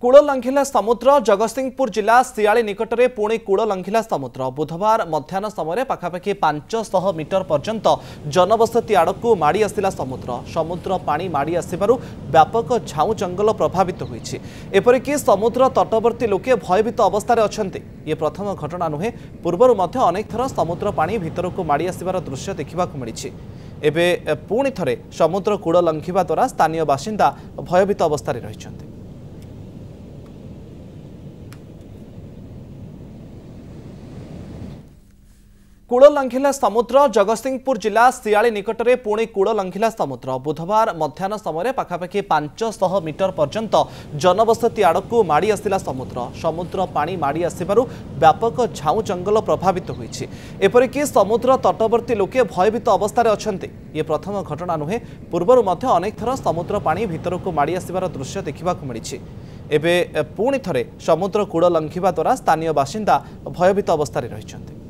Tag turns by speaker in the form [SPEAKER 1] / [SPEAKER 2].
[SPEAKER 1] Cool लंघिला समुद्र जगतसिंहपुर जिला सियाली निकटरे पुणी कूल लंघिला समुद्र बुधवार मध्याह्न समय पाखापाखि 500 मीटर पर्यंत जनबसति आड़क माड़ी आसिला समुद्र पानी माड़ी आसबारु व्यापक झाऊ जंगल प्रभावित होइछि। एपरिक समुद्र तटवर्ती लोके भयभीत अवस्था अछंती। ये प्रथम घटना नुहे, पूर्वरु मध्य अनेक थर समुद्र पानी भितरकू माड़ी आसिबार दृश्य देखा मिली। एबे पुणी थरे समुद्र कूल लंघिबा द्वारा स्थानीय बासिंदा भयभीत अवस्था रहिछन्ति। कूल लंघिला समुद्र जगतसिंहपुर जिला सियाली निकटरे पुणी कूल लंघिला समुद्र बुधवार मध्याह्न समय पाखापाखि 500 मीटर पर्यंत जनबसति आड़क माड़ी आसिला समुद्र पानी माड़ी आसबारु व्यापक झाऊ जंगल प्रभावित होइछि। एपरिक समुद्र तटवर्ती लोके भयभीत अवस्था अछंती। ये प्रथम घटना नुहे, पूर्वरु मध्य अनेक थर समुद्र पानी भितरकू माड़ी आसबार दृश्य देखा मिली। एबे पुणी थरे समुद्र कूल लंघिबा द्वारा स्थानीय बासिंदा भयभीत अवस्था रहिछन्ति।